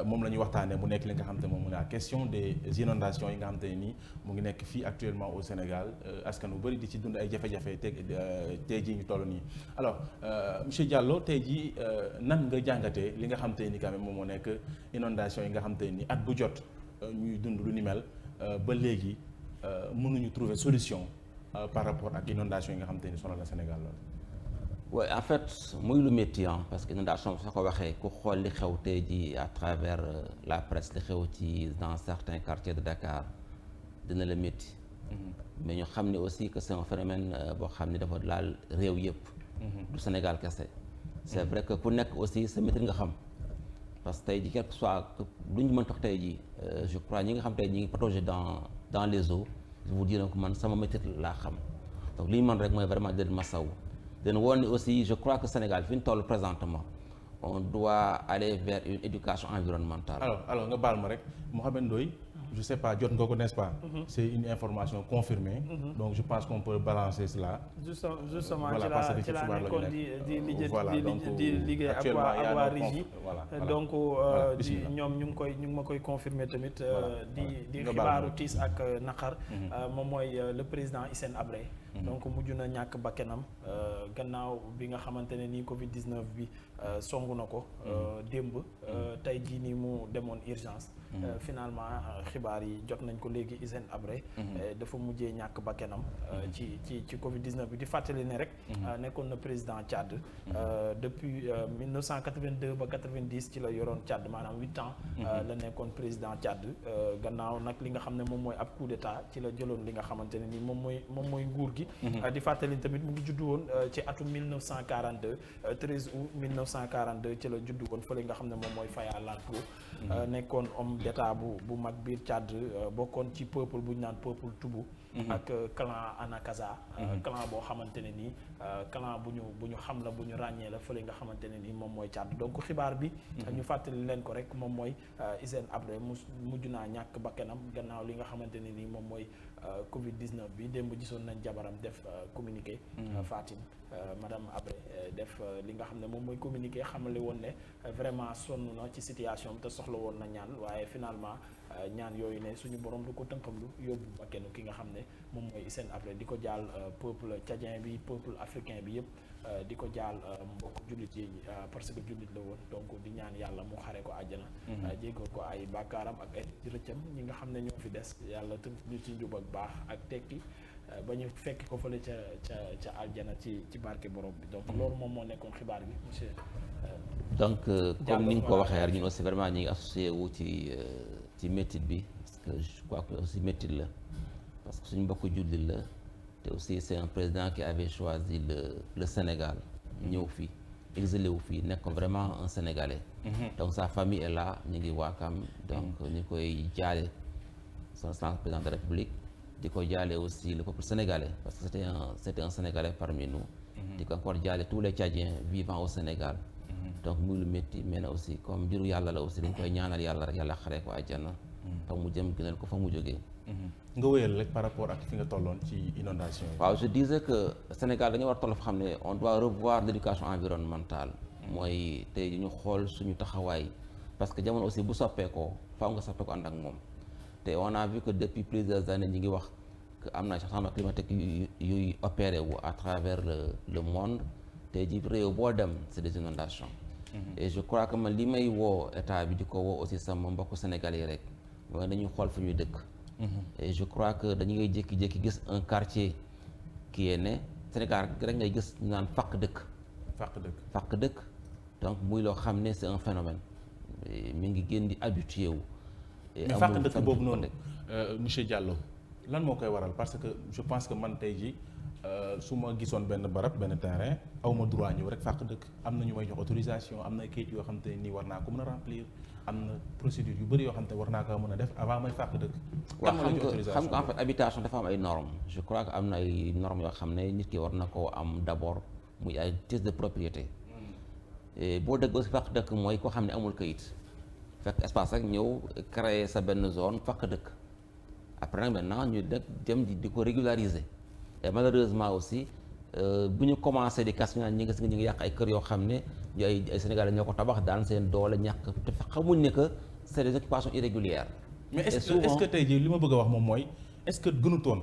moom la ñuy waxtaanee mu nekk li nga xam te moom mu la question des inondations yi nga xam te ne nii mu ngi nekk fii actuellement au Sénégal askan wu bëri di ci dund ay jafe-jafe tey jii ñu toll nii. alors monsieur Diallo tey jii nan nga jàngatee li nga xam te ni quand même moom moo nekk inondation yi nga xam te ni at bu jot ñuy dund lu ni mel ba léegi mënuñu trouver solution par rapport ak inondation yi nga xam te ni sonal na Sénégal lool. oui en fait muy lu métti parce que inondation soo ko waxee ku xool li xew tey jii à travers la presse li xew ci dans certains quartiers de Dakar dina la métti. mais ñu xam ne aussi que c'est un phénomène boo xam ne dafa laal réew yëpp. du Sénégal kese. c'est vrai que ku nekk aussi sa métti nga xam parce que tey jii quel que soit lu ñu mën tax tey jii je crois ñi nga xam tey ñi ngi protégé dans les eaux je vous dirais que man sama métti laa xam donc li ñu mën rek mooy vraiment di leen masawu. den woon ni aussi je crois que Sénégal fi ñu toll présentement on doit aller vers une éducation environnementale. alors nga baal ma rek Mouhamed Ndoye je sais pas jot nga ko n'est-ce pas. C'est une information confirmée. Donc je pense qu'on peut balancer cela. justement voilà ci la nekkoon di liggéey ak waa Régie. donc ñoom ñu ngi ma koy confirmer tamit. di xibaaru tiis ak naqar. moom mooy le président Hissène Habré. donc mujj na ñàkk bakkanam gannaaw bi nga xamante ne nii Covid 19 bi songu na ko. démb tey jii nii mu demoon urgence. finalement xibaar yi jot nañ ko léegi Hissène Habré. dafa mujjee ñàkk bakkanam ci Covid 19 bi di fàttali ne rek. nekkoon na président Tchad. depuis 1982 ba 90 ci la yoroon Tchad maanaam 8 ans. la nekkoon président Tchad gannaaw nag li nga xam ne moom mooy ab coup d'état ci la jëloon li nga xamante ne nii moom mooy nguur gi. di fàttali tamit mu ngi juddu woon ci atum 1942 13 août 1942 ci la juddu woon fële nga xam ne moom mooy Faya Largo. nekkoon homme d'état bu mag biir Tchad bokkoon ci peuple bu ñu naan peuple Toubou. ak clan Anakaza. clan boo xamante ne nii clan bu ñu xam la bu ñu ràññee la fële nga xamante ne nii moom mooy Tchad donc xibaar bi. ñu fàttali leen ko rek moom mooy Hissène Habré mujj naa ñàkk bakkanam gannaaw li nga xamante ne nii moom mooy Covid 19 bi démb gisoon nañ jabaram def communiqué. Fatim madame Habré def li nga xam ne moom mooy communiqué xamale woon ne vraiment sonn na ci situation te soxla woon na ñaan waaye finalement ñaan yooyu ne suñu borom du ko tënkamlu yóbbu bakkanu ki nga xam ne moom mooy Hissène Habré di ko jaal peuple tchadien bi peuple africain bi yëpp di ko jaal mbokk jullit yi parce que jullit la woon donc di ñaan yàlla mu xare ko àjjana. jéggal ko ay bàkkaaram ak ay rëccam ñi nga xam ne ñoo fi des yàlla tënk ñu ci njub ak baax ak tekki ba ñu fekk ko fële ca aljana ci barke borom bi donc loolu moom moo nekkoon xibaar bi monsieur. donc comme ni nga ko waxee rek ñun aussi vraiment ñu ngi associé wu ci métit bi parce que je crois que aussi métit la parce que suñu mbokku jullit la te aussi c'est un président qui avait choisi le Sénégal ñëw fii exilé wu fii nekk vraiment un Sénégalais. donc sa famille est là ñu ngi waakam donc ñu koy jaale son excellence président de la République. di ko jaale aussi le peuple sénégalais parce que c'était un Sénégalais parmi nous. di ko encore jaale tous les Tchadiens vivant au Sénégal. donc muy lu métti mais na aussi comme mbiru yàlla la aussi dañ koy ñaanal yàlla rek yàlla xaree ko àjjana. fa mu jëm gënal ko fa mu jógee. nga wéyal rek par rapport ak fi nga tolloon ci inondation yi. waaw je disais que Sénégal dañu war a toll fa xam ne on doit revoir l'éducation environnementale. mooy tey ñu xool suñu taxawaay parce que jamono aussi bu soppeekoo faaw nga soppeeku ànd ak moom. te on a vu que depuis plusieurs années ñi ngi wax que am na changement climatique yuy opéré wu à travers le monde tey ji réew boo dem c'est des inondations. Et je crois que man li may woo état bi di ko woo aussi sama mbokku Sénégalais yi rek mooy dañuy xool fu ñuy dëkk. et je crois que dañu ngay jékki-jékki gis un quartier qui est né Sénégal rek ngay gis ñu naan fàq dëkk donc muy loo xam ne c'est un phénomène mi ngi gën di habitué wu. mais fàq dëkk boobu noonu monsieur Diallo lan moo koy waral parce que je pense que man tey jii su ma gisoon benn barab benn terrain aw ma droit ñëw rek fàq dëkk am na ñu may jox autorisation am na kayit yoo xam te nii war naa ko mën a remplir am na procédure yu bëri yoo xam te war naa ko mën a def avant may fàq dëkk. waaw xam nga en fait habitation dafa am ay normes je crois que am na ay normes yoo xam ne nit ki war na koo am d'abord muy ay titre de propriété. boo dëgg aussi fàq dëkk mooy koo xam ne amul kayit. fekk espace rek ñëw créer sa benn zone fàq dëkk après nag maintenant ñu dem di ko régulariser et malheureusement aussi bu ñu commencé di kas ñu naan ñi ngi yàq ay kër yoo xam ne ay Sénégalais ñoo ko tabax daan seen doole ñàkk te xamuñ ne que c'est des occupations irrégulières. mais est-ce que tey jii li ma bëgg a wax moom mooy est-ce que gënutoon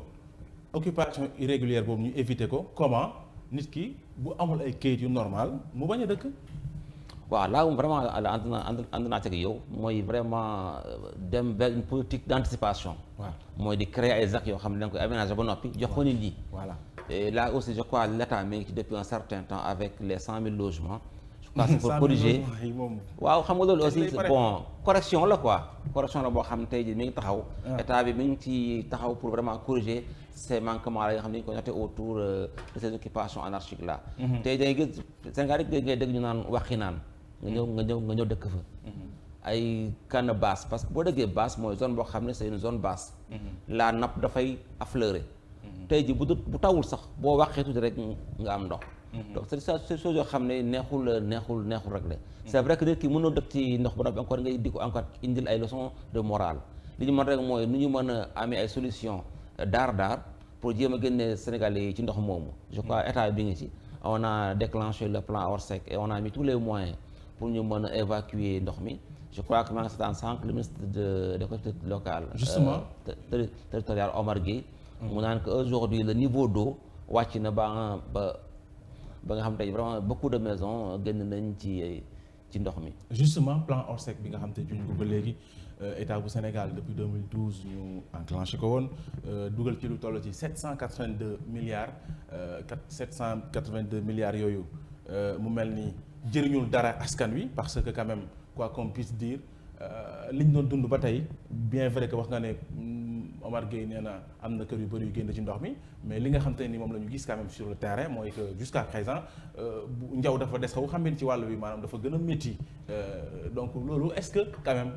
occupation irrégulière boobu ñu éviter ko comment nit ki bu amul ay kayit yu normal mu bañ a dëkk. waaw là vraiment ànd naa ak yow mooy vraiment dem vers une politique d'anticipation. waaw mooy di créer ay ZAC yoo xam ne dañ koy aménager ba noppi jox ko nit ñi. voilà et là aussi je crois l'État mi ngi ci depuis un certain temps avec les 100 000 logements. je crois que pour corriger waaw xam nga loolu aussi bon correction la quoi. correction la boo xam ne tey jii mi ngi taxaw. État bi mi ngi ci taxaw pour vraiment corriger ces manquements là yoo xam ne dañu ko noté autour de ces occupations anarchiques là. tey da ngay gis Sénégal rek ngay dégg ñu naan waxi naan. nga ñëw dëkk fa. ay canne basse parce que boo déggee basse mooy zone boo xam ne c'est une zone basse. la nappe dafay affleurer. tey ji bu tawul sax boo waxee tuuti rek nga am ndox. donc c'est chose yoo xam ne neexul rek la. c'est vrai que nit ki mënoo dëkk ci ndox ba noppi encore ngay di ko encore indil ay leçons de morale li ñu mën rek mooy nu ñu mën a amee ay solutions daar pour jéem a génne Sénégalais yi ci ndox moomu. je crois état bi ngi ci on a déclenché le plan Orsec et on a mis tous les moyens. pour ñu mën a évacuer ndox mi je crois que maa ngi seetaan sànq le ministre des collectivités locales justement territorial Omar Gueye mu naan que aujourd'hui le niveau d'eau wàcc na ba nga xam te vraiment beaucoup de maisons génn nañ ci ndox mi justement plan Orsec bi nga xam te juñ ko ba léegi état bu Sénégal depuis 2012 ñu enclenché ko woon dugal ci lu toll ci 782 milliards 782 milliards yooyu mu mel ni jëriñul dara askan wi parce que quand même quoi qu'on puisse dire li ñu doon dund ba tey bien vrai que wax nga ne Omar Gueye nee na am na kër yu bëri yu génn ci ndox mi mais li nga xam te ni moom la ñu gis quand même sur le terrain mooy que jusqu'à présent bu njaw dafa des xaw xam ngeen ci wàllu bi maanaam dafa gën a métti donc loolu est-ce que quand même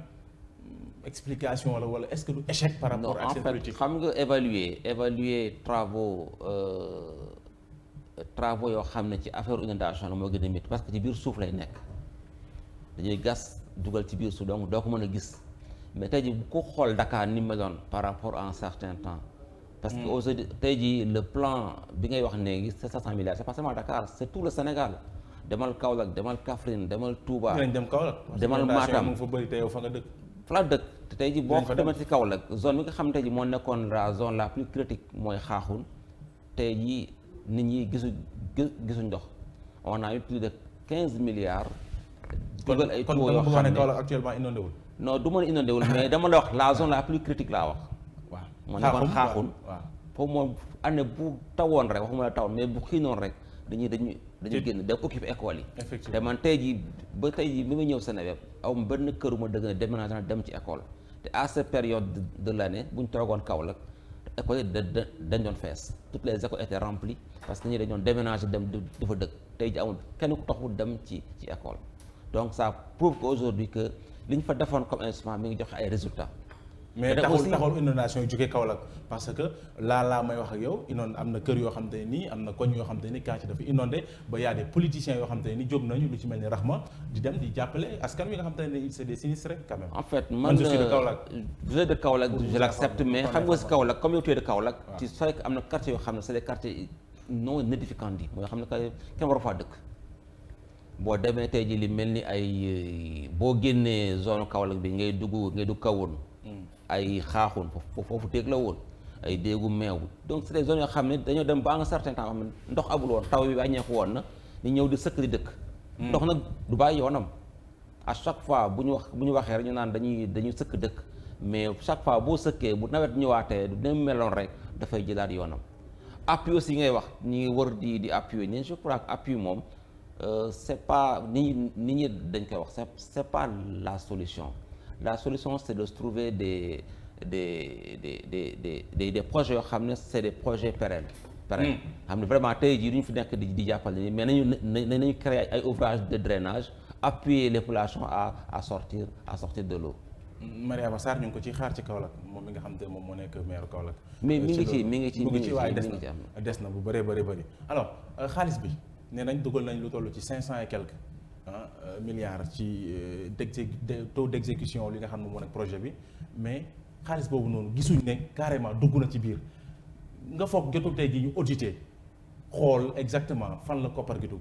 explication la wala est-ce que du échec par rapport ak cette politique xam nga évaluer travaux yoo xam ne ci affaire inondation la moo gën a métti parce que ci biir suuf lay nekk dañuy gas dugal ci biir suuf donc doo ko mën a gis mais tey jii bu ko xool Dakar ni meloon par rapport à un certain temps parce que aujourd'hui tey jii le plan bi ngay wax léegi c'est 700 milliards c'est pas seulement Dakar c'est tout le Sénégal demal Kaolack demal Kaffrine demal Touba dem Kaolack demal Matam mu fa bëri te yow fa nga dëkk fa la dëkk te tey jii boo ko demal ci Kaolack zone bi nga xam tey jii moo nekkoon la zone la plus critique mooy Xaaxun tey jii nit ñi gisuñ ndox on a eu plus de 15 milliards. dugal ay tuyaux yoo xam ne Kaolack actuellement inondé wul. non du mën a inondé wul mais dama la wax la zone la plus critique laa wax. waaw moo nekkoon Xaaxun. waaw foofu moom année bu tawoon rek waxuma la tawoon mais bu xiinoon rek dañuy génn dem occuper école yi. effectivement te man tey jii bi ma ñëw Seneweb aw ma benn kër ma dëgg ne déménagé na dem ci école te à cette période de l'année bu ñu toogoon Kaolack école yi dañ doon fees toutes les écoles étaient remplies parce que ñi dañu doon déménager dem di fa dëkk tey ji amul kenn ku taxul dem ci école donc ça prouve qu'aujourd'hui que li ñu fa defoon comme instrument mi ngi joxe ay résultats. mais taxul inondation yi jógee Kaolack parce que laa may wax ak yow am na kër yoo xam te nii am na koñ yoo xam te ni quartier dafa inondé ba y a des politiciens yoo xam te ni jóg nañu lu ci mel ni Rahma di dem di jàppale askan wi nga xam te ne c'est des sinistrés quand même. en fait man je suis de Kaolack. je suis de Kaolack je l'accepte mais xam nga si Kaolack comme yow tu es de Kaolack. ci sooy am na quartier yoo xam ne c'est des quartiers non aedificandi mooy xam ne kenn waru faa dëkk. boo demee tey ji li mel ni ay boo génnee zone Kaolack bi ngay dugg kawoon. ay Xaaxun foofu téeg la woon ay déegu meew donc c'est des zones yoo xam ne dañoo dem ba un certain temps xam ne ndox amul woon taw bi wàññeeku woon na ñu ñëw di sëkk di dëkk ndox nag du bàyyi yoonam à chaque fois bu ñu waxee rek ñu naan dañuy sëkk dëkk mais chaque fois boo sëkkee bu nawet ñëwaatee du ne meloon rek dafay jëlaat yoonam appui aussi ngay wax ñi wër di appuyer ni je crois que appui moom c'est pas nit ñi dañ koy wax c'est pas la solution. La solution c'est de se trouver des projets yoo xam ne c'est des projets pérennes. xam ne vraiment tey jii du ñu fi nekk di jàppale ni mais nañu créer ay ouvrages de drainage appuyer les populations à sortir de l'eau. Mariama Sarr ñu ngi ko ci xaar ci Kaolack moom mi nga xam te moom moo nekk maire Kaolack. mi ngi ci waaye des na bu bëree bëri alors xaalis bi nee nañ dugal nañ lu toll ci 500 et quelques. milliards ci taux d'exécution li nga xam ne moo nekk projet bi mais xaalis boobu noonu gisuñ ne carrément dugg na ci biir nga foog jotul tey ji ñu auditer xool exactement fan la koppar gi dugg.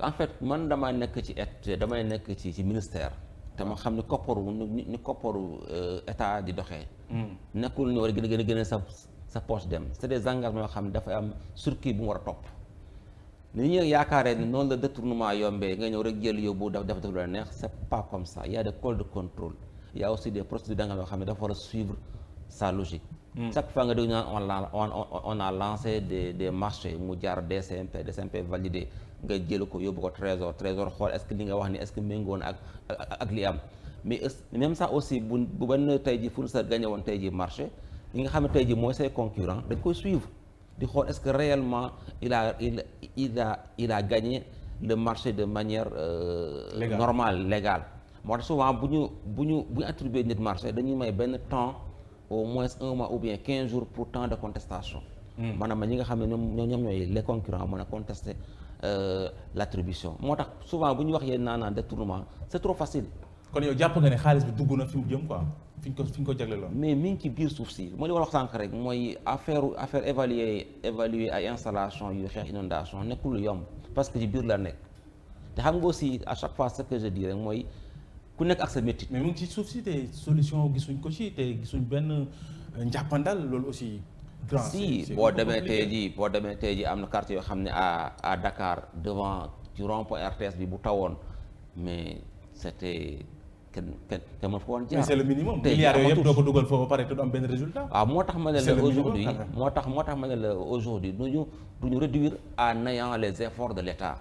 en fait man damay nekk ci ministère. te ma xam ni kopparu état di doxee. nekkul ni war a gën a sa poche dem c'est des engagements yoo xam ne dafay am circuit bu mu war a topp. ni ñu yaakaaree ni noonu la détournement yombee nga ñëw rek jël yóbbu def lu la neex c'est pas comme ça il y a des codes de contrôle il y a aussi des procédures d'engagement yoo xam ne dafa war a suivre sa logique. Chaque fois nga dégg on a lancé des marchés mu jaar DCMP validé nga jël ko yóbbu ko trésor xool est-ce que li nga wax ni est-ce que méngoon ak li am mais même ça aussi bu benn tey ji fournisseur gagné woon tey ji marché li nga xam ne tey ji mooy say concurrent dañ koy suivre di xool est-ce que réellement il a gagné le marché de manière normale légale moo tax souvent bu ñu attribué nit marché dañuy may benn temps au moins 1 mois ou bien 15 jours pour temps de contestation maanaam ñi nga xam ne ñoom ñooy les concurrents mën a contester l'attribution moo tax souvent bu ñu wax yéen naan détournement c'est trop facile. kon yow jàpp nga ne xaalis bi dugg na fi mu jëm quoi fi ñu ko jagleeloon. mais mi ngi ci biir suuf si moo li wax sànq rek mooy affaire évaluer ay installation yu xeex inondation nekkul lu yomb parce que ci biir la nekk te xam nga aussi à chaque fois ce que je dis rek mooy ku nekk ak sa métier. mais mu ngi ci suuf si te solution gisuñ ko ci te gisuñ benn njàppandal loolu aussi. si boo demee tey jii am na quartier yoo xam ne à Dakar devant ci rond-point RTS bi bu tawoon mais c'était kenn mën fa woon jaar. mais c'est le minimum. milliards yooyu yëpp doo ko dugal foofu ba pare te du am benn résultat. waaw moo tax ma ne la aujourd'hui duñu réduire à néant les efforts de l'État.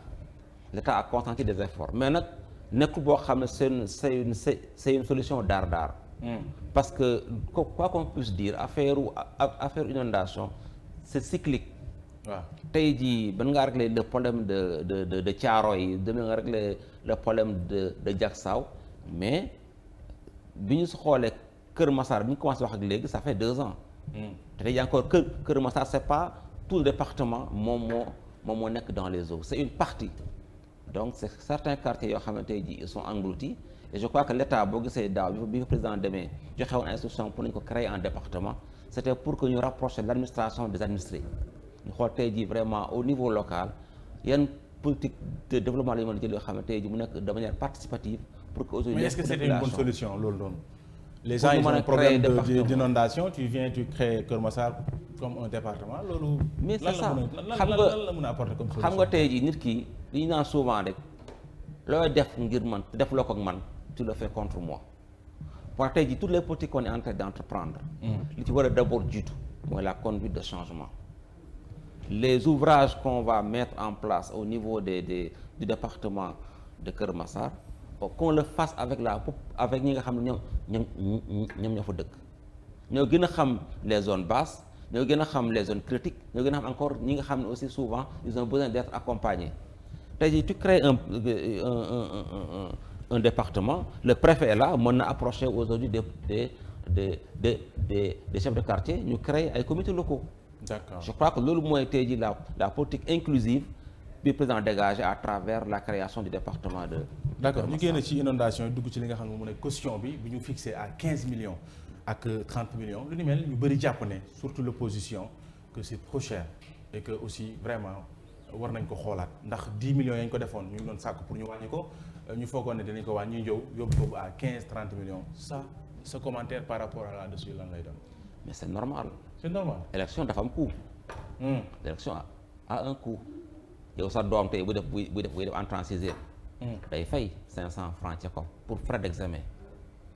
L'État a consenti des efforts mais nag nekkul boo xam ne c'est une solution daar. Parce que quoi qu'on puisse dire affaire inondation c'est cyclique. waaw tey jii ban nga régler le problème de Thiaroye dama nga régler le problème de Diacksao mais bi ñu si xoolee Kër Massar bi ñu commencé wax ak léegi ça fait 2 ans. te tey jii encore Kër Massar c'est pas tout le département moom moo nekk dans les eaux c'est une partie donc c'est certains quartiers yoo xam ne tey jii ils sont engloutis. Et je crois que l'État boo gisee daaw bi président demee joxe woon instruction pour nañu ko créer en département c'était pour que ñu rapprocher l'administration des administrés ñu xool tey jii vraiment au niveau local yan politique de développement la ñu mën a jël yoo xam ne tey jii mu nekk de manière participative pour que aujourd'hui. Mais est-ce que c'était une bonne solution loolu noonu. Les gens ils ont un problème d'inondation tu viens tu crées Kër Massar comme un département loolu. mais c'est ça lan la mën a apporter comme solution. xam nga tey jii nit ki li ñu naan souvent rek looy def ngir man def loo ko ak man. Tu le fais contre moi. Pour tey jii toutes les politiques qu'on est en train d'entreprendre. li ci war a d'abord jiitu mooy la conduite de changement. Les ouvrages qu'on va mettre en place au niveau du département de Kër Massar qu'on le fasse avec ñi nga xam ne ñoom ñoo fa dëkk. ñoo gën a xam les zones basses ñoo gën a xam les zones critiques ñoo gën a xam encore ñi nga xam ne aussi souvent ils ont besoin d'être accompagnés tey jii tu crées un département le préfet est là mën na approcher aujourd'hui des chefs de quartier ñu créer ay comités locaux. D'accord. Je crois que loolu mooy tey jii la politique inclusive bi président dégagé à travers la création du département de. D'accord ñu génn ci inondation yi dugg ci li nga xam ne mu ne caution bi ñu fixé à 15 millions ak 30 millions lu ni mel ñu bëri jàpp ne surtout l'opposition que c'est trop cher et que aussi vraiment war nañ ko xoolaat ndax 10 millions yañ ko defoon ñu ngi doon sàkk pour ñu wàññi ko. ñu foogoon ne dinañ ko wàññi ñëw yóbbu ko à 15-30 millions ça ce commentaire par rapport à là-dessus lan lay doon. mais c'est normal. c'est normal. élection dafa am coût. l'élection a un coût. yow sa doom tey buy def entrée en sixième. day fay 500 francs ca ko pour frais d'examen.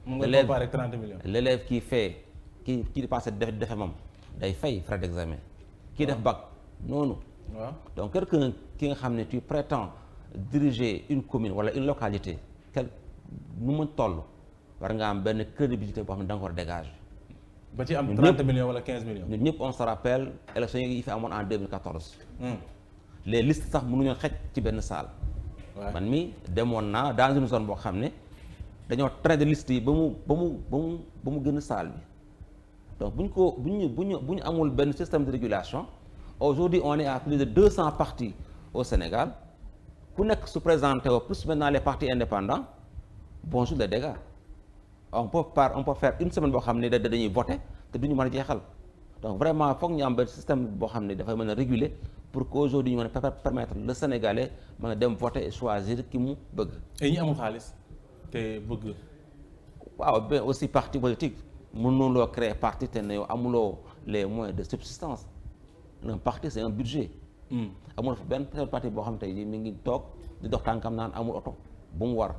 mu ngi comparé 30 millions. l'élève qui passé defe moom day fay frais d'examen. kii def bac noonu. waaw donc quelqu'un ki nga xam ne tu prétends diriger une commune wala une localité nu mu toll war nga am benn crédibilité boo xam ne da nga ko war a dégager. ba ci am 30 millions wala 15 millions. ñun ñëpp on se rappelle élection yi fi amoon en 2014. les listes sax mënuñoo xej ci benn salle. man mi demoon naa dans une zone boo xam ne dañoo traiter liste yi ba mu gën a salle bi donc bu ñu amul benn système de régulation aujourd'hui on est à plus de 200 partis au Sénégal. ku nekk su présenté au plus maintenant les partis indépendants bonjour les dégâts on peut faire une semaine boo xam ne dañuy voter te duñu mën a jeexal donc vraiment foog ñu am benn système boo xam ne dafay mën a réguler pour qu'aujourd'hui ñu mën a permettre le Sénégalais mën a dem voter et choisir ki mu bëgg. et ñi amul xaalis te bëgg. waaw bien aussi parti politique mënuloo créer parti te ne yow amuloo les moyens de subsistance un parti c'est un budget. amul benn parti boo xam tey jii mi ngi toog di dox tànkam naan amul oto bu mu war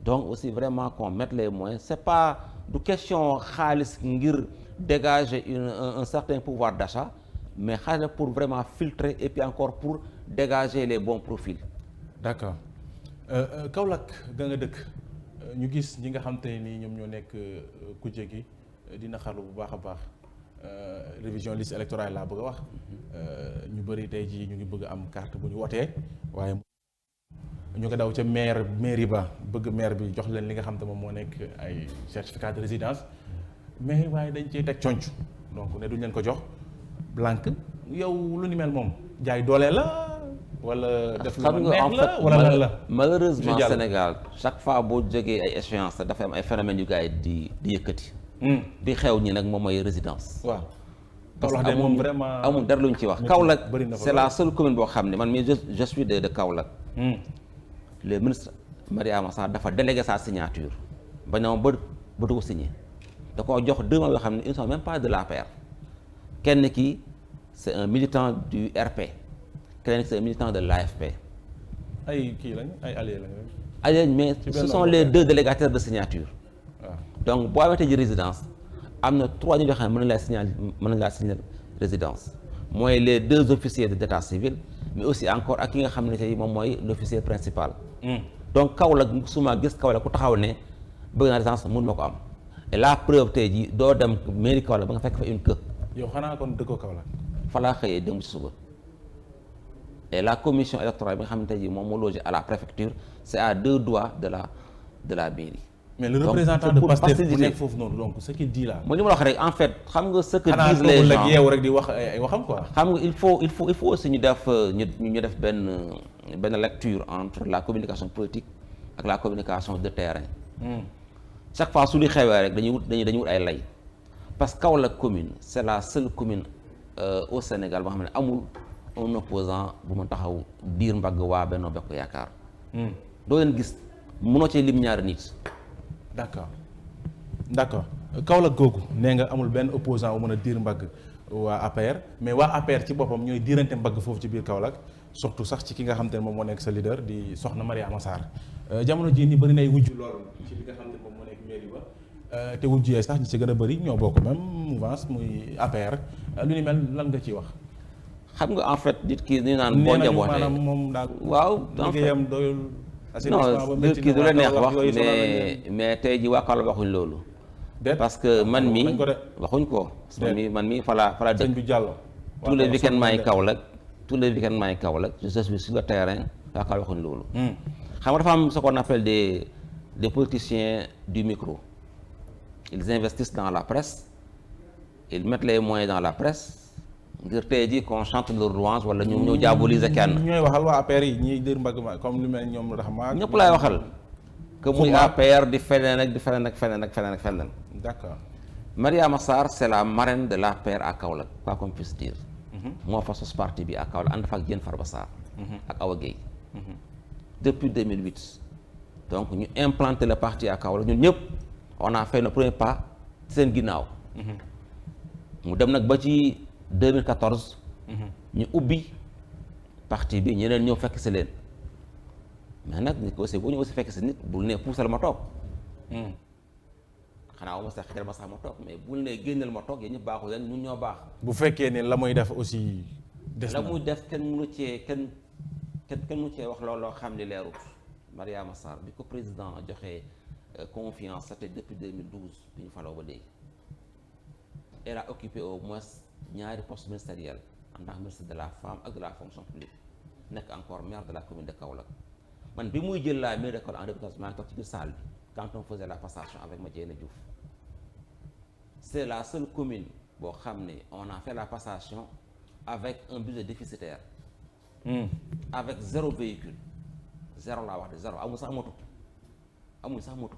donc aussi vraiment qu'on mette les moyens c'est pas du question xaalis ngir dégager un certain pouvoir d'achat mais xaalis pour vraiment filtrer et puis encore pour dégager les bons profils. d'accord Kaolack ga nga dëkk ñu gis ñi nga xam te ni ñoom ñoo nekk kujje gi dina xarlu bu baax a baax révision liste électorale laa bëgg a wax ñu bëri tey jii ñu ngi bëgg am carte bu ñu wotee waaye ñu nga daw ca mairie ba bëgg maire bi jox leen li nga xam te moom moo nekk ay certificat de résidence mais waaye dañ cee teg conc donc ne duñ leen ko jox blanc yow lu ni mel moom jaay doole la wala def lu neex la wala lan la malheureusement Sénégal chaque fois boo jógee ay échéance dafa am ay phénomènes yu gars yi di yëkkati di xew ñi nag moom mooy résidence. waaw parce que moom vraiment amul dara lu ñu ci wax. Kaolack c'est la seule commune boo xam ne man mii je suis de Kaolack. le ministre Mariama Sarr dafa délégué sa signature ba ñëw ba du ko signé da koo jox 2 mois yoo xam ne ils ne sont même pas de l'APR kenn ki c'est un militant du RP keneen ki c'est un militant de l'AFP. ay kii lañ ay alliés lañ. alliés mais ce sont les 2 délégataires de signature. donc boo amatee ji résidence am na 3 ñi nga xam ne mën nañ laa signaler résidence mooy les 2 officiers d'état civil mais aussi encore ak ki nga xam ne tey moom mooy l'officier principal. donc Kaolack suma gis Kaolack ku taxaw ne bëgg naa résidence mun ma ko am et la preuve tey jii doo dem mairie Kaolack ba nga fekk fa une queue. yow xanaa kon dëkkoo Kaolack. fa laa xëyee démb ci suba et la commission électorale bi nga xam ne tey jii moom moo logé à la préfecture c'est à 2 doigts de la mairie. mais le représentant de Pastef bu nekk foofu noonu donc ce qu'il dit là. mooy li ma la wax rek en fait xam nga ce que disent les gens yeewu rek di wax ay waxam quoi. xam nga il faut aussi ñu def benn lecture entre la communication politique ak la communication de terrain. chaque fois su li xewee rek dañuy wut ay lay parce que Kaolack commune c'est la seule commune au Sénégal boo xam ne amul un opposant bu ma taxaw diir mbagg waa Benno Bokk Yaakaar. doo leen gis mënoo cee lim ñaari nit. d'accord Kaolack googu nee nga amul benn opposant bu mën a diir mbagg waa APR mais waa APR ci boppam ñooy diirante mbagg foofu ci biir Kaolack surtout sax ci ki nga xam te ne moom moo nekk sa leader di soxna Mariama Sarr jamono jii ni bëri nay wujju lool ci li nga xam ne moom moo nekk mairie ba te wujju yee sax ñi ci gën a bëri ñoo bokk même mouvance muy APR lu ni mel lan nga ciy wax. xam nga en fait nit ki ñu naan boo njabootee maanaam moom daal waaw liggéeyam doyul. non nit ki du la neex wax mais tey ji waa Kaolack waxuñ loolu. parce que man mi waxuñ ko. man mi fa la dëkk. tous les week-ends maay Kaolack je suis sur le terrain waa Kaolack waxuñ loolu. xam nga dafa am ce qu'on appelle des politiciens du micro. ils investissent dans la presse ils mettent les moyens dans la presse. ngir tey jii qu'on chante leur louange wala ñu ñëw diaboliser kenn. ñooy waxal waa APR yi ñiy dër mbagg ma comme lu mel ñoom Rahma. ñëpp laay waxal. que muy APR di feneen ak feneen. d'accord. Mariama Sarr c'est la marraine de l'APR à Kaolack quoi qu'on puisse dire. moo fa sos parti bi à Kaolack ànd fa ak Diène Farba Sarr. ak Awa Gueye. depuis 2008. donc ñu implanté le parti à Kaolack ñun ñëpp on a fait le premier pas seen ginnaaw. mu dem nag ba ci 2014. ñu ubbi parti bi ñeneen ñëw fekk si leen mais nag nit ko aussi boo ñëw aussi fekk si nit bul ne puusal ma toog. xanaa wu ma sax xëjal ma sax ma toog mais bul ne génneel ma toog yéen ñëpp baaxul leen ñun ñoo baax. bu fekkee ne la muy def aussi. des na la muy def kenn mënu cee wax loo xam ni leerut. Mariama Sarr bi ko président joxe confiance c'était depuis 2012 bi ñu faloo ba léegi. elle a occupé au moins ñaari postes ministériels en tant que ministre de la femme ak de la fonction publique nekk encore maire de la commune de Kaolack man bi muy jël la mairie de Kaolack en 2014 maa ngi toog ci biir salle bi quand on faisait la passation avec Madiène Diouf c'est la seule commune boo xam ne on a fait la passation avec un budget déficitaire. avec 0 véhicule 0 laa wax de 0 amul sax moto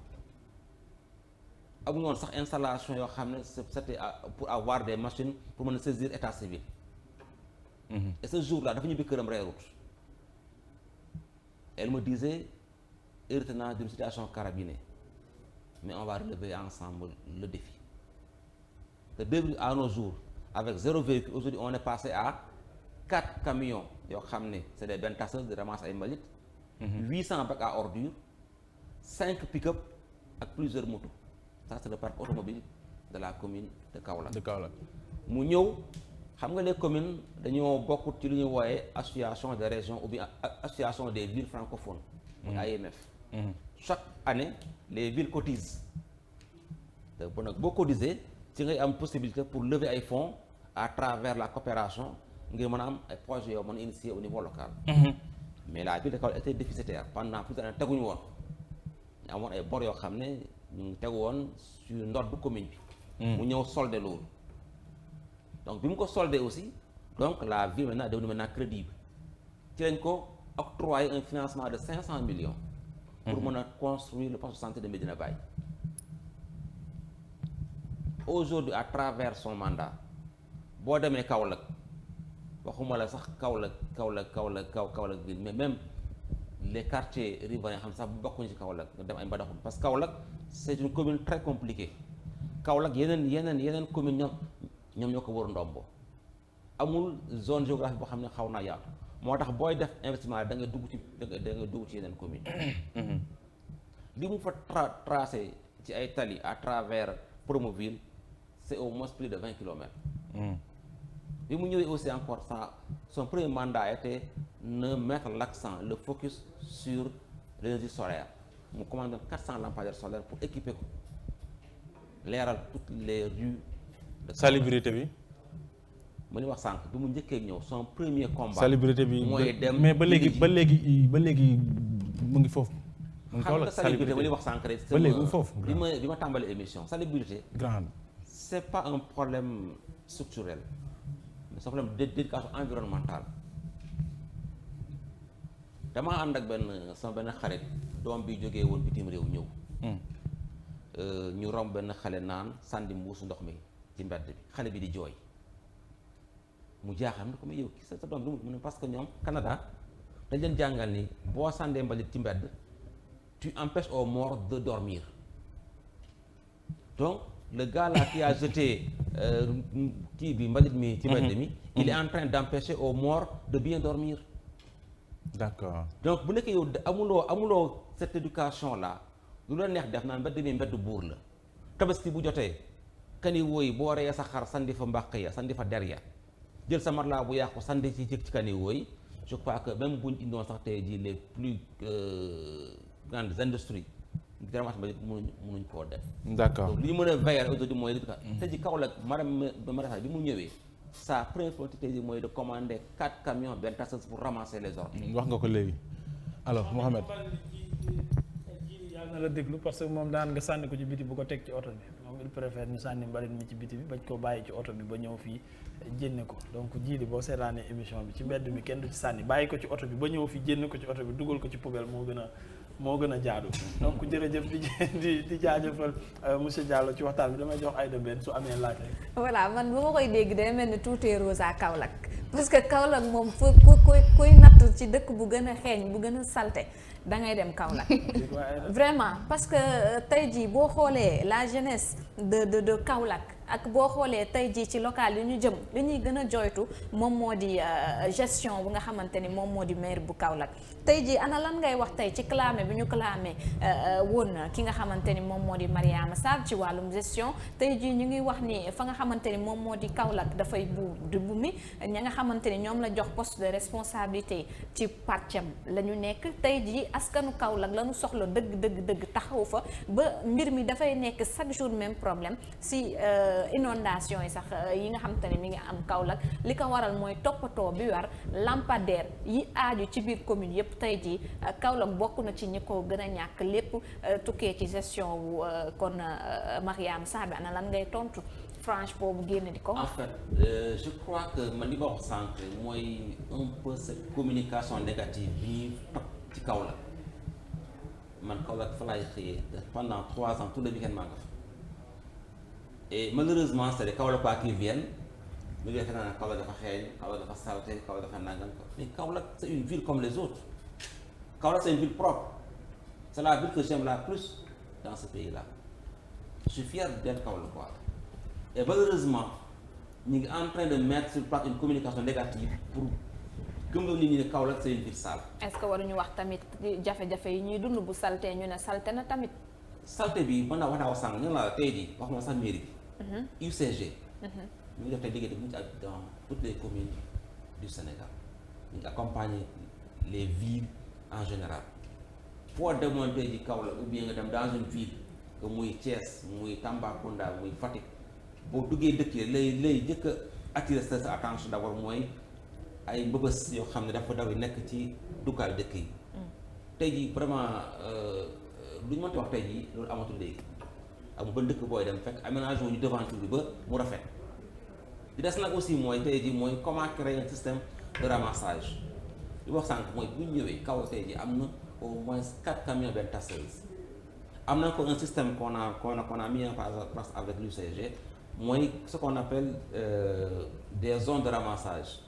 amuñu woon sax installation yoo xam ne c'était pour avoir des machines pour mën a saisir état civil. Et ce jour-là dafa ñibbi këram reerut. Elle me disait hérité naa d'une situation carabinée mais on va relever ensemble le défi. De début à nos jours avec 0 véhicule aujourd'hui on est passé à 4 camions yoo xam ne c'est des bennes tasseuses de ramasse ay mbalit. 800 bacs à ordures, 5 pick-up ak plusieurs motos. Ça c'est le parc automobile de la commune de Kaolack. mu ñëw xam nga les communes dañoo bokk ci lu ñuy wooyee association des régions ou bien association des villes francophones. muy AMF. Chaque année les villes cotisent. te bon nag boo cotiser ci ngay am possibilité pour lever ay fonds à travers la coopération ngir mën a am ay projets yoo mën a initier au niveau local. mais la ville de Kaolack était déficitaire pendant plusieurs années teguñu woon ñu amoon ay bor yoo xam ne ñu ngi tegu woon sur ndodd commune bi. mu ñëw solde loolu. donc bi mu ko soldé aussi donc la ville maintenant est devenue maintenant crédible ci lañ ko octroyer un financement de 500 millions. pour mën a construire le poste de santé de Médina Baye. Aujourd'hui à travers son mandat boo demee Kaolack waxuma la sax Kaolack ville mais même les quartiers riverains xam sax bokkuñu ci Kaolack nga dem ay Mbadakhoune parce que Kaolack c'est une commune très compliquée. Kaolack yeneen commune ñoom ñoo ko wër ndombo amul zone géographique boo xam ne xaw naa yaatu moo tax booy def investissement da nga dugg ci yeneen commune li mu fa tracé ci ay tali à travers Promoville c'est au moins plus de 20 kilomètres. bi mu ñëwee aussi encore son premier mandat a été de mettre l'accent, le focus sur l'énergie solaire. mu commande 400 lampadaires solaires pour équiper ko leeral toutes les rues. salubrité bi. ma li wax sànq bi mu njëkkee ñëw son premier combat. salubrité bi mooy dem mais ba léegi mu ngi foofu. mu ngi xam nga salubrité ma li wax sànq rek. ba léegi foofu bi ma tàmbali émission salubrité. grande. c'est pas un problème structurel mais c'est un problème d'éducation environnementale. damaa ànd ak sama benn xarit doom bi jógee woon bitim réew ñëw. ñu romb benn xale naan sànni mbuusu ndox mi ci mbedd bi xale bi di jooy mu jaaxam ne ko mais yow kii sa doom bi mu ne parce que ñoom Canada dañ leen jàngal ni boo sàndee mbalit ci mbedd tu empêches aux morts de dormir. Donc le gars là qui a jeté kii bi mbalit mi ci mbedd mi il est en train d'empêcher aux morts de bien dormir. D'accord. Donc bu nekkee yow amuloo cette éducation là lu la neex def naan mbedd mi mbedd buur la tabaski bu jotee kani wooyi boo reyee sa xar sandi fa mbàq ya sandi fa der ya jël sa matelas bu yàqu sandi ci kani wooyi je crois que même buñ indoon sax tey jii les plus grandes industries vraiment mënuñ koo def. D'accord. Donc li ñu mën a veiller aujourd'hui mooy tey jii Kaolack madame bi mu ñëwee sa première priorité tey jii mooy de commander 4 camions benn tasseuse pour ramasser les ordures. wax nga ko léegi alors Mohamed. yàlla na la déglu parce que moom daan nga sànni ko ci biti bu ko teg ci oto bi moom il préfère ñu sànni mbalit mi ci biti bi bañ koo bàyyi ci oto bi ba ñëw fii jénne ko donc jiili boo seetaanee émission bi ci mbedd mi kenn du ci sànni bàyyi ko ci oto bi ba ñëw fii jénne ko ci oto bi dugal ko ci poubelle moo gën a jaadu donc jërëjëf di jaajëfal monsieur Diallo ci waxtaan bi damay jox Aïda Ben su amee laaj rek. voilà man bu ma koy dégg day mel ni tout est rose à Kaolack parce que Kaolack moom kuy natt ci dëkk bu gën a xeeñ bu gën a salte da ngay dem Kaolack vraiment parce que tey jii boo xoolee la jeunesse de Kaolack ak boo xoolee tey jii ci local yi ñu jëm li ñuy gën a joytu moom moo di gestion bu nga xamante ni moom moo di maire bu Kaolack tey jii ana lan ngay wax tey ci clamé bi ñu clamé woon ki nga xamante ni moom moo di Mariama Sarr ci wàllum gestion tey jii ñu ngi wax ni fa nga xamante ni moom moo di Kaolack dafay bu mi ña nga xamante ni ñoom la jox poste de responsabilité ci pàccam la ñu nekk tey jii askanu Kaolack la ñu soxla dëgg taxaw fa ba mbir mi dafay nekk chaque jour même problème si inondation yi sax yi nga xamante ne mi ngi am Kaolack li ko waral mooy toppatoo bi war lampadaire yi aaju ci biir commune yépp tey jii Kaolack bokk na ci ñi ko gën a ñàkk lépp tukkee ci gestion wu kon Mariama Sarr bi ana lan ngay tontu franche boobu génn di ko. En fait je crois que man li ma wax sànq mooy un peu cette communication négative bi topp ci Kaolack man Kaolack fa laay xëyee pendant 3 ans tous les week-ends maa nga fa et malheureusement c'est des Kaolackois qui viennent ñu ngi defe naa ne Kaolack dafa xeeñ Kaolack dafa salte Kaolack dafa nangam mais Kaolack c'est une ville comme les autres Kaolack c'est une ville propre c'est la ville que j'aime la plus dans ce pays-là je suis fier d'être Kaolackois et malheureusement ñu ngi en train de mettre sur place une communication négative pour gëmloo nit ñi ne Kaolack c'est une ville sale. est-ce que waruñu wax tamit jafe-jafe yi ñuy dund bu saltee ñu ne salte na tamit. salte bi mën naa wax naa sànq ñu la tey jii wax ma sax mairie bi. UCG. ñu ngi def tey liggéey bu mucc ayib dans toutes les communes du Sénégal ñu ngi accompagner les villes en général foo demoon tey jii Kaolack ou bien nga dem dans une ville que muy Thiès muy Tambacounda muy Fatick boo duggee dëkk yi lay jëkk a attirer sa attention d'abord mooy ay mbëbës yoo xam ne dafa daw nekk ci duggaay dëkk yi. tey jii vraiment lu ñu mënti wax tey jii loolu amatul léegi amul benn dëkk booy dem fekk aménagé wu ñu devanture bi ba mu rafet. di des nag aussi mooy tey jii mooy comment créer un système de ramassage li wax sànq mooy bu ñu ñëwee kaw tey jii am na au moins 4 camions benn tasseuse am na ko un système qu'on a mis en place avec l'UCG mooy ce qu'on appelle des zones de ramassage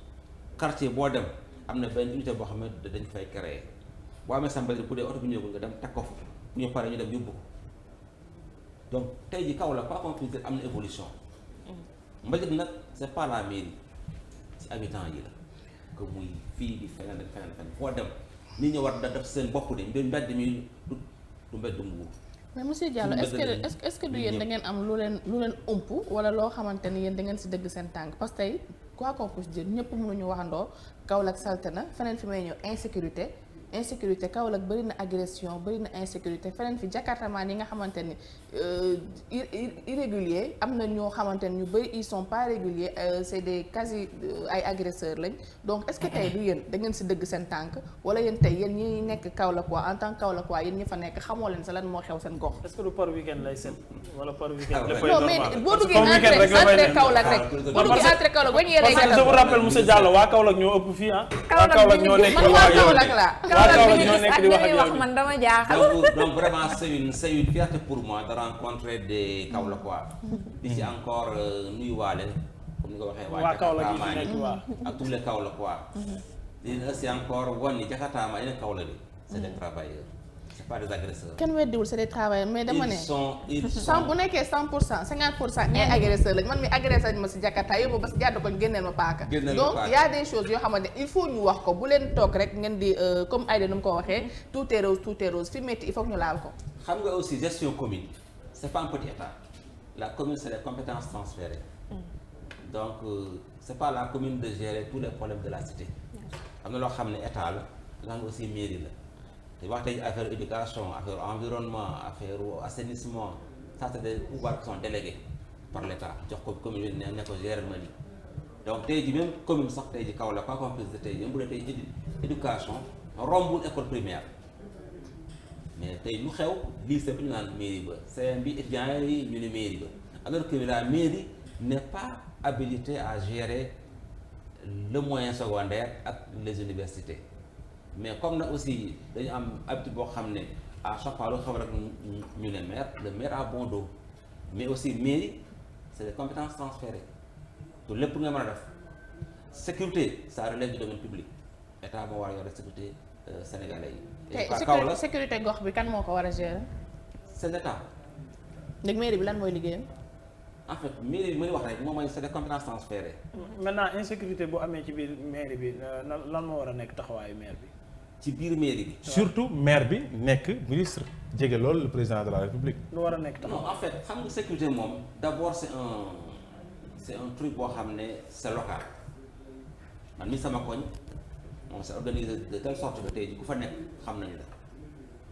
quartier boo dem am na benn unité boo xam ne dañ fay créer boo amee sa mbali bu dee oto bi ñëwul nga dem teg ko fa bu ñu paree ñu dem yóbbu ko donc tey jii kaw la quoi qu'on puisse dire am na évolution mbalit nag c'est pas la mairie ci habitants yi la que muy fii di feneen ak feneen foo dem nit ñi war da def seen bopp de mbedd mi du mbedd nguur. mais monsieur Diallo est-ce que du yéen da ngeen am lu leen ëmp wala loo xamante ni yéen da ngeen si dëgg seen tànk parce que tey quoi qu'on puisse dire ñëpp mënuñu waxandoo Kaolack salte na feneen fi may ñëw insécurité Kaolack bëri na agression bëri na insécurité feneen fi jakartamaan yi nga xamante ni irrégulier am na ñoo xamante ni ñu bëri ils sont pas réguliers c'est des quasi ay agresseurs lañ donc est-ce que tey du yéen da ngeen si dëgg seen tànk wala yéen tey yéen ñi nekk Kaolackois en tant que Kaolackois yéen ñi fa nekk xamoo leen sa lan moo xew seen gox. est-ce que du par week-end lay set wala par week-end. non mais boo duggee entrée Kaolack rek boo duggee entrée Kaolack ba ñu yéene parce que je vous rappelle monsieur Diallo waa Kaolack ñoo ëpp fii ah. waa Kaolack ñoo nekk wax man dama jaaxal. donc vraiment c'est une fierté pour moi de rencontrer des Kaolackois. di ci encore nuyuwaale comme ni nga waxee. waa Kaolack yi fi nekk waa ak tous les Kaolackois. di aussi encore wan ni jakartaama yeneen Kaolack bi c'est des travailleurs c'est pas des agresseurs. kenn weddiwul c'est des travailleurs mais dama ne. ils sont bu nekkee 100% 50% ñooy agresseur lañ man mi agressé lañ ma si jakarta yóbbu ba si jàdd ko génneel ma paaka. donc y a des choses yoo xamante il faut ñu wax ko bu leen toog rek ngeen di comme Aïda nu mu ko waxee tout est rose fi métti il faut que ñu laal ko. xam nga aussi gestion commune c'est pas un petit état la commune c'est des compétences transférées donc c'est pas la commune de gérer tous les problèmes de la cité am na loo xam ne état la nga aussi mairie la. te wax tey affaire éducation affaire environnement affaire assainissement ça c'est des pouvoirs qui sont délégués par l'État jox ko commune yi ne ko gérer ma ni donc tey ji même commune sax tey ji Kaolack quoi qu'on puisse dire tey ji bu dee tey éducation rombul école primaire mais tey lu xew lycée bi ñu naan mairie ba CM bi étudiants yi ñu ne mairie ba alors que la mairie n'est pas habilitée à gérer le moyen secondaire ak les universités mais comme nag aussi dañu am habitude boo xam ne à chaque fois lu xew rek ñu ne le maire a bon dos mais aussi mairie c'est des compétences transférées te lépp nga mën a def sécurité ça relève du domaine public état moo war a yore sécurité sénégalais yi. tey sécurité gox bi kan moo ko war a gérer. c'est l'état. léegi mairie bi lan mooy liggéeyam. en fait mairie bi may wax rek moom mooy c'est des compétences transférées. maintenant insécurité bu amee ci biir mairie bi lan moo war a nekk taxawaayu maire bi. ci biir mairie bi. surtout maire bi nekk ministre jege loolu le président de la république. lu war a nekk taxawaay. non en fait xam nga sécurité moom d'abord c'est un truc boo xam ne c'est local man mi sama koñ moom c'est organisé de telle sorte que tey jii ku fa nekk xam nañ la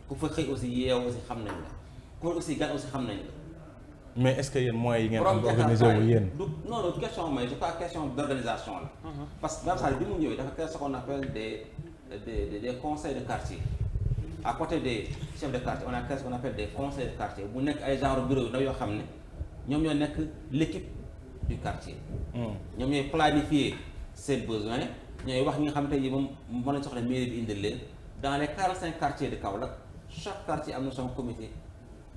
ku fa xëy aussi yeewu aussi xam nañ la ku fa aussi gan aussi xam nañ la. mais est-ce que yéen moyens yi ngeen am organisé wu yéen. non question mais c'est pas question d'organisation la. parce que Barça bi mu ñëwee dafa créer ce qu'on appelle des conseils de quartier à côté des chefs de quartier on a créé ce qu'on appelle des conseils de quartier bu nekk ay genre bureau yu ndaw yoo xam ne ñoom ñoo nekk l'équipe du quartier. ñoom ñooy planifier seen besoins ñooy wax ñi nga xam ne tey jii moom mën nañu soxla mairie bi indil leen dans les 45 quartiers de Kaolack chaque quartier am na son comité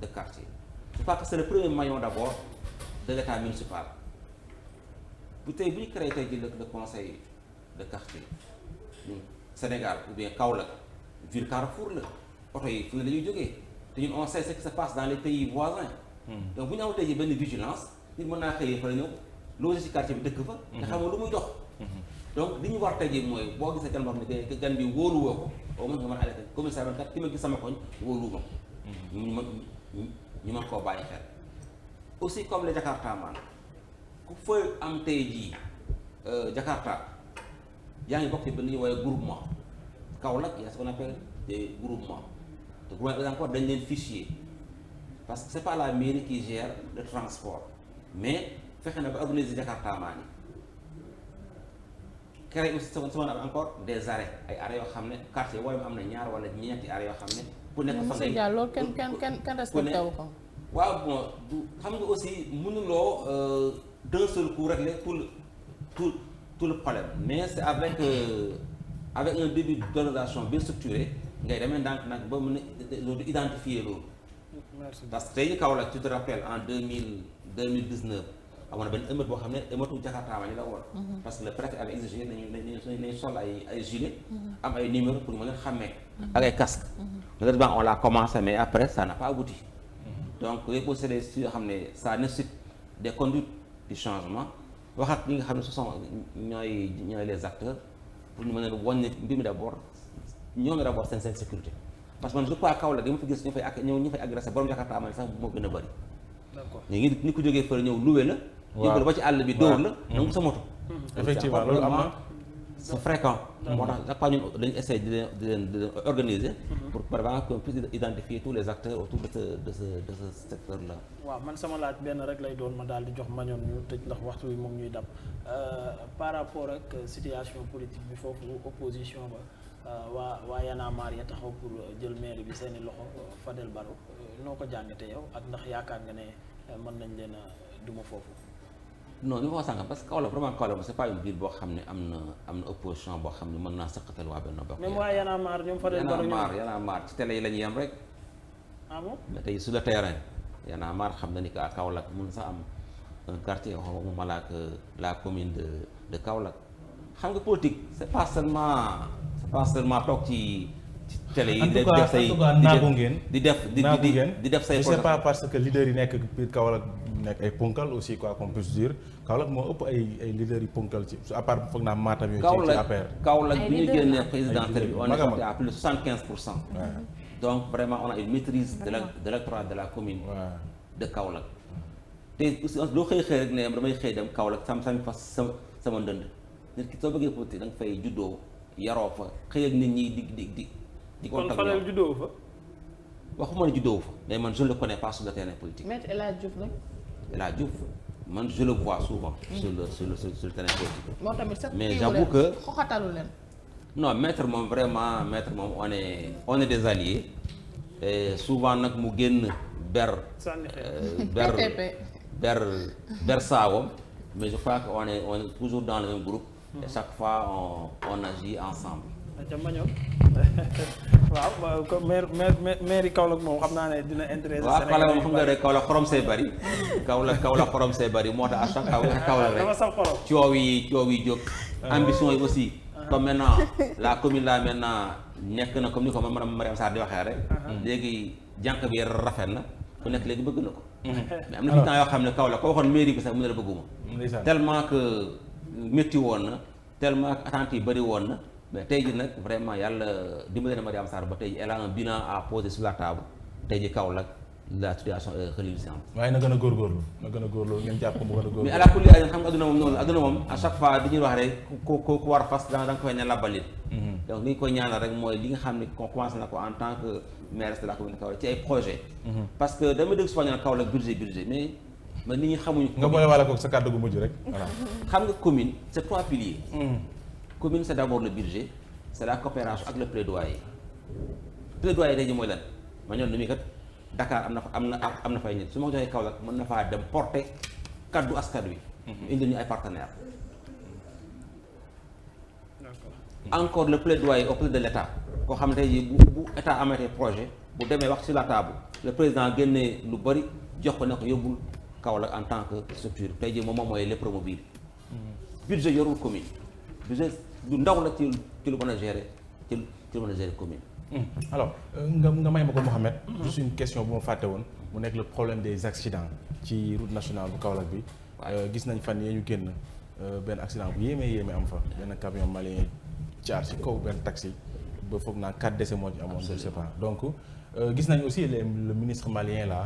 de quartier. Je crois que c'est le premier maillon d'abord de l'état municipal bu tey bu ñu créé tey ji le conseil de quartier Sénégal ou bien Kaolack ville Carrefour la oto yi fu ne la ñuy jógee te ñun on sait ce qui se passe dans les pays voisins donc bu ñu amatee ji benn vigilance nit mën naa xëyee fa la ñëw loger ci quartier bi dëkk fa te xamoo lu muy dox donc li ñu war tey ji mooy boo gisee gan boo xam ne gan bi wóolu woo ko au moins nga mën a arrêté commissaire kat ki ma gis sama koñ wóolu ma ñu mën koo bàyyi xel aussi comme les Jakarta man ku fa am tey jii Jakarta yaa ngi bokk ci benn ñuy woowee groupement Kaolack il y a ce qu'on appelle des groupements te groupement encore dañ leen fichier parce que c'est pas la mairie qui gère le transport mais fexe na ba organiser Jakarta maan yi créé aussi sama encore des arrêts ay arrêts yoo xam ne quartier wooyu am na ñaar wala ñeenti arrêts yoo xam ne ku nekk fa ngay loolu kenn respecté wu ko waaw bon du xam nga aussi mënuloo d'un seul coup régler tout le problème mais c'est avec un début d'organisation bien structuré ngay demee ndànk nag ba mën a loolu identifier loolu parce que tey Kaolack tu te rappelles en 2019 amoon na benn émeute boo xam ne émeute Jakarta ma ñu la woon parce que le préfet avait exigé nañu sol ay gilet am ay numéros pour ñu mën a xàmmee ak ay casque malheureusement on l'a commencé mais après ça n'a pas abouti donc yooyu aussi des yoo xam ne ça nécessite des conduites du changement wax ak ñi nga xam ne ce sont ñooy les acteurs pour ñu mën a wàññi mbir mi d'abord ñoom d'abord seen sécurité parce que man je crois Kaolack dama fa gis ñu fay agressé borom Jakarta man sax moo gën a bëri. d'accord ñu ngi ko jógee fële ñëw loué la. waaw ba ci àll bi dóor la. donc sa moto. effectivement loolu am na. c'est fréquent. moo tax chaque fois ñun dañu essayer di leen organiser. pour vraiment qu'on puisse identifier tous les acteurs autour de ce secteur là. waaw man sama laaj benn rek lay doon ma daal di jox mañoon ñu tëj ndax waxtu wi moom ñuy dab par rapport ak situation politique bi foofu opposition ba waa Y'en a marre ya taxaw pour jël mairie bi seeni loxo Fadel Barro noo ko jàngatee yow ak ndax yaakaar nga ne mën nañ leen a duma foofu. non ni ma ko sànq parce que Kaolack vraiment Kaolack c'est pas une ville boo xam ne am na opposition boo xam ne mën naa sëqatal waa Benno Bokk Yaakaar. même waa Y'en a marre ñoom Fadel Barro Y'en a marre ci télé yi la ñuy yem rek. ah bon mais tey sur le terrain Y'en a marre xam na ni que à Kaolack mën sa am un quartier waxuma la commune de Kaolack xam nga politique c'est pas seulement toog ci télé yi. di def say naagu ngeen di def say. c'est pas parce que leader yi nekk biir Kaolack nekk ay ponkal aussi quoi qu'on puisse dire Kaolack moo ëpp ay leaders yi ponkal ci à part foog naa Matam yooyu. ci APR Kaolack bi ñu génnee présidentielle bi on est monté à plus de 75%. donc vraiment on a une maîtrise de l'électorat de la commune. de Kaolack. te aussi doo xëy rek ne damay xëy dem Kaolack sami fas sama ndënd nit ki soo bëggee politique da nga fay juddoo yaroo fa xëy ak nit ñi di kon Fadel juddoo fa. waxuma ne juddoo fa mais man je ne le connais pas sur le terrain politique. Maître El Hadj Diouf nag. El Hadj Diouf man je le vois souvent. sur le terrain politique. moo tamit sax mais j'avoue que xoxatalu leen. non maître moom on est des alliés et souvent nag mu génn ber saawam mais je crois que on est toujours dans le même groupe. et chaque fois on agit ensemble. waaw comme maire Kaolack moom xam naa ne dina intéressé. waaw Kaolack moom xam nga rek Kaolack xorom see bari. Kaolack xorom see bari moo tax à chaque fois Kaolack rek coow yi jóg. ambition yi aussi. comme maintenant la commune là maintenant nekk na comme ni ko madame Mariam Sarr di waxee rek. léegi jànq bi rafet na ku nekk léegi bëgg na ko. mais am na fi temps yoo xam ne Kaolack ko waxoon mairie bi sax mu ne la bëgguma. tellement que métti woon na tellement que attentes yi bëri woon na. mais tey jii nag vraiment yàlla dimbali na Mariam Sarr ba tey jii elle a un bilan à poser sur la table tey jii Kaolack la situation est reluisante. waaye na gën a góorgóorlu ngeen jàpp ko mu gën a góorgóorlu. mais ala kulli xam nga adduna moom noonu adduna moom à chaque fois dañuy wax rek ku war fas da nga koy ne labalit. donc li ñu koy ñaanal rek mooy li nga xam ne commencé na ko en tant que maire de la commune de Kaolack ci ay projets. parce que dama dégg souvent ñu ne Kaolack budget mais nit ñi xamuñu. nga boole wala ko sa kàddu gu mujj rek voilà. xam nga commune c'est 3 piliers. Commune c'est d'abord le budget c'est la coopération ak le plaidoyer tey jii mooy lan ma ñoon ni muy kat Dakar am na fay nit su ma ko joxee Kaolack mën na faa dem porter kaddu askan wi. indi ñu ay partenaires. encore le plaidoyer auprès de l'État koo xam ne tey jii bu état amatee projet bu demee wax sur la table le président génnee lu bari jox ko ne ko yóbbul Kaolack en tant que structure tey jii moom mooy les Promovilles. budget yorul commune budget du ndaw la ci lu mën a gérer ci lu mën a gérer commune. alors nga may ma ko Mouhamed. juste une question bu ma fàtte woon mu nekk le problème des accidents ci route nationale bu Kaolack bi. gis nañ fan yee ñu génn benn accident bu yéeme am fa benn camion malien jaar ci kaw benn taxi ba foog naa 4 décès moo ci amoon. je sais pas donc gis nañ aussi le ministre malien là.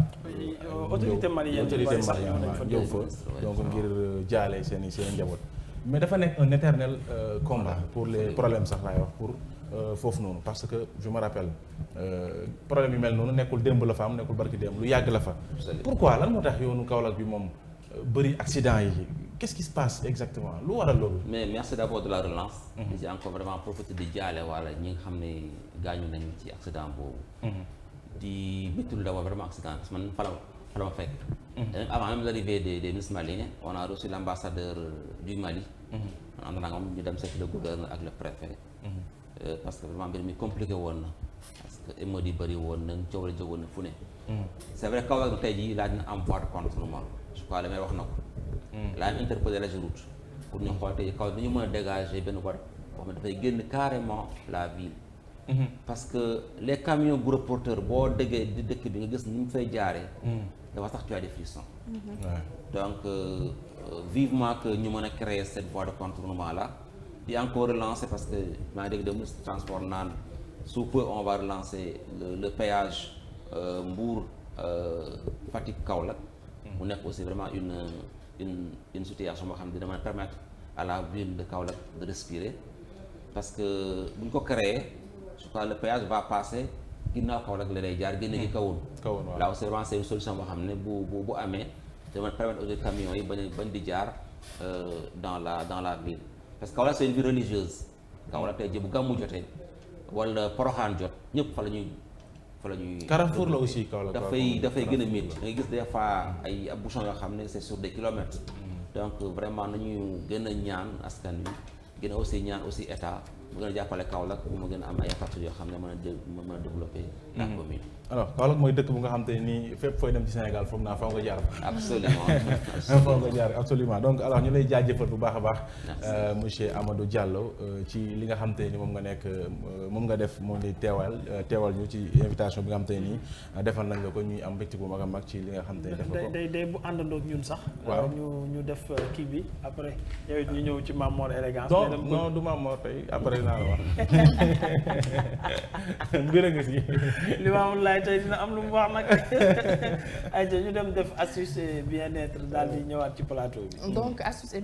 autorité malienne ñëw fa donc ngir jaale seen njaboot. mais dafa nekk un éternel combat pour les problèmes sax laay wax pour foofu noonu parce que je me rappelle problème yu mel noonu nekkul démb la fa am nekkul barki démb lu yàgg la fa. pourquoi lan moo tax yoonu Kaolack bi moom bëri accident yi qu'est-ce qui se passe exactement lu waral loolu. mais merci d'abord de la relance. di ci encore vraiment profiter di jaale wala ñi nga xam ne gaañu nañu ci accident boobu. di méttiwul d'abord vraiment accident parce que man fa la ma fekk. avant même l'arrivée des ministres maliens on a reçu l'ambassadeur du Mali. man ànd naa moom ñu dem seeti le gouverneur ak le préfet. parce que vraiment mbir mi compliqué woon na parce que émeutes yi bëri woon na coow la jógoon na fu ne. c'est vrai Kaolack bi tey jii laaj na am voie de contournement je crois li may wax na ko. laa ñu interpellé l'AGEROUTE pour ñu xool tey Kaolack dañu mën a dégager benn voie boo xam ne dafay génn carrément la ville. parce que les camions gros porteurs boo déggee di dëkk bi nga gis ni mu fay jaaree. dafa sax tu as des frissons. donc vivement que ñu mën a créer cette voie de contournement là. di encore relancer parce que maa ngi dégg de ministre transport naan sous peu on va relancer le péage Mbour Fatick Kaolack. mu nekk aussi vraiment une situation boo xam ne dina mën a permettre à la ville de Kaolack de respirer parce que bu ñu ko créer je crois le péage va passer ginnaaw Kaolack la lay jaar génne gi kawoon là aussi vraiment c'est une solution boo xam ne bu amee dina mën a permettre aux camions yi bañ di jaar dans la ville parce que Kaolack c'est une ville religieuse Kaolack tey jii bu gàmmu jotee wala poroxaan jot ñëpp fa la ñuy Carrefour la aussi Kaolack dafay gën a métti da ngay gis des fois ay bouchons yoo xam ne c'est sur des kilomètres donc vraiment nañu gën a ñaan askan wi gën a aussi ñaan aussi état mu gën a jàppale Kaolack bu ma gën a am ay infrastructures yoo xam ne mën a développer la commune. alors Kaolack mooy dëkk bu nga xam te nii fépp fooy dem ci Sénégal foog naa faw nga jaar fa. absolument faw nga jaar absolument donc alors ñu lay jaajëfal bu baax a baax. monsieur Amadou Diallo ci li nga xam te ni moom nga nekk moom nga def moom ni teewal ñu ci invitation bi nga xam te nii defal nañ la ko ñuy am mbégte bu mag a mag ci li nga xam te ni def nga ko. day bu àndandoog ñun sax. waaw ñu def kii bi après yow it ñu ñëw ci Mamor élégance. non du Mamor tey après naa la wax mbir a nga si. li maamul laay tey dina am lu mu wax nag ay ñu dem def astuce bien-être daal di ñëwaat ci plateau bi. donc astuce